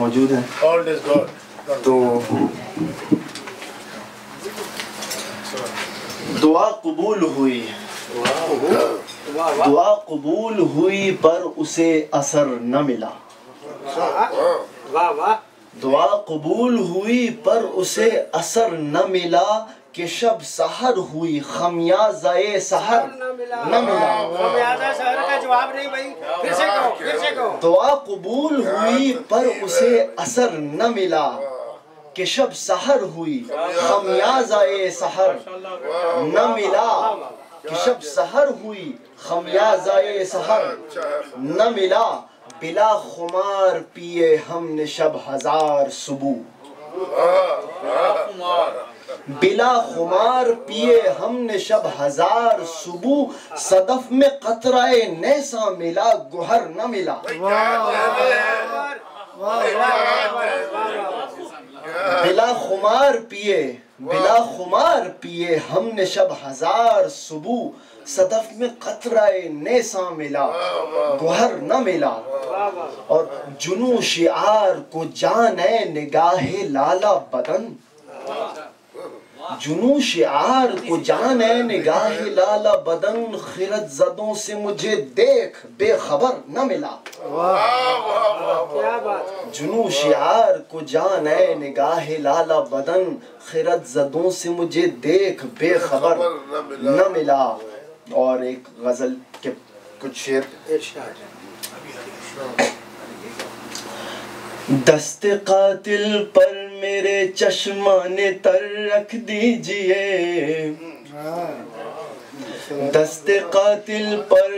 موجود ہیں. تو دعا قبول ہوئی، دعا قبول ہوئی پر اسے اثر نہ ملا. دعا قبول ہوئی پر اسے اثر نہ ملا کہ شب سحر ہوئی خمیازہ سحر نہ ملا. خمیازہ سحر کا جواب نہیں بھائی، پھر سے کہو، پھر سے کہو. دعا قبول ہوئی پر اسے اثر نہ ملا کہ شب سحر ہوئی خمیازہ سحر نہ ملا، کہ شب سحر ہوئی خمیازہ سحر نہ ملا. بلا خمار پیے ہم نے شب ہزار صبح، بلا خمار پیے ہم نے شب ہزار صبح. صدف میں قطرہ نیسا ملا گوہر نہ ملا. بلا خمار پیے، بلا خمار پیے ہم نے شب ہزار صبح. صدف میں قطرہ نیسا ملا گوہر نہ ملا. اور جنوں شعار کو جان ہے نگاہ لالا بدن، جنوں شعار کو جان ہے نگاہ لالا بدن. خرد زدوں سے مجھے دیکھ بے خبر نہ ملا. جنوں شعار کو جان ہے نگاہ لالا بدن. خرد زدوں سے مجھے دیکھ بے خبر نہ ملا. اور ایک غزل کے کچھ شعر. دست قاتل پر میرے چشمان تر رکھ دیجئے، دست قاتل پر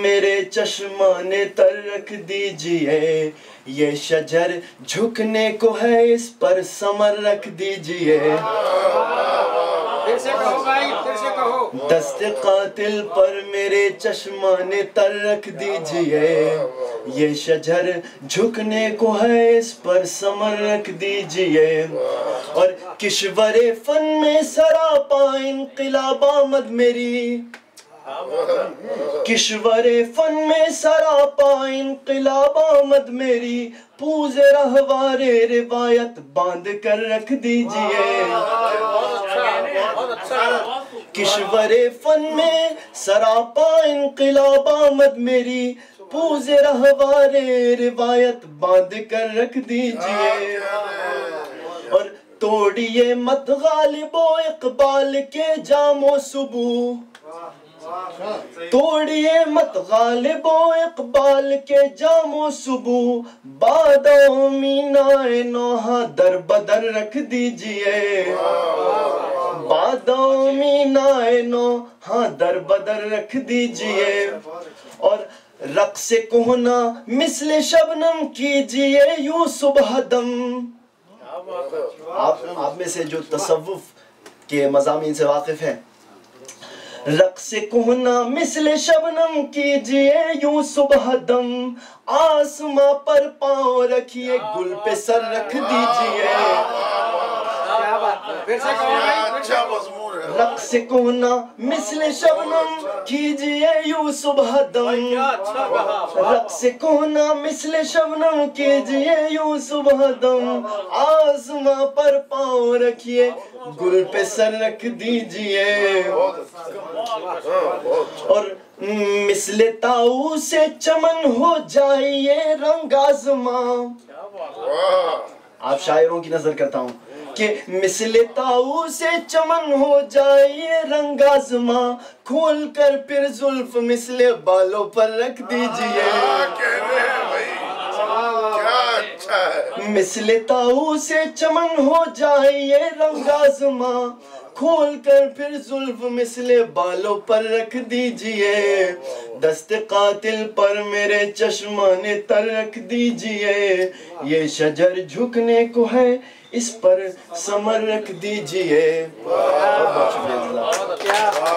میرے چشمان تر رکھ دیجئے. یہ شجر جھکنے کو ہے اس پر ثمر رکھ دیجئے. دست قاتل پر میرے چشمان تر رکھ دیجئے. یہ شجر جھکنے کو ہے اس پر ثمر رکھ دیجئے. اور کشور فن میں سراپا انقلاب آمد میری، کشور فن میں سراپا انقلاب آمد میری. پوز رہوار روایت باندھ کر رکھ دیجئے. کشور فن میں سراپا انقلاب آمد میری. پوز رہوار روایت باندھ کر رکھ دیجئے. اور توڑیے مت غالب و اقبال کے جام و صبح، توڑیے مت غالب و اقبال کے جام و صبح. بادہ مینائے نوحہ در بدر رکھ دیجئے. بادہ مینائے نوحہ در بدر رکھ دیجئے. اور رقص کہنا مثل شبنم کیجئے یوں صبح دم. آپ میں سے جو تصوف کے مضامین سے واقف ہیں، رقص کہنا مثل شبنم کیجئے یوں صبح دم. آسماں پر پاؤں رکھیے گل پہ سر رکھ دیجئے. رقص کہنا مثل شبنم کیجئے یوں صبح دم. رقص کہنا مثل شبنم کیجئے یوں صبح دم. آسماں پر پاؤں رکھیے گل پہ سر رکھ دیجئے. اور مثل تاؤ سے چمن ہو جائیے رنگ آزماں. آپ شاعروں کی نظر کرتا ہوں کہ مثل تاؤ سے چمن ہو جائیے رنگ آزماں. کھول کر پھر زلف مثل بالوں پر رکھ دیجئے. مثل تاؤ سے چمن ہو جائیے رنگ آزماں. کھول کر پھر زلف مثل بالوں پر رکھ دیجئے. دست قاتل پر میرے چشمان تر رکھ دیجئے. یہ شجر جھکنے کو ہے اس پر ثمر رکھ دیجئے. بہت شکریہ.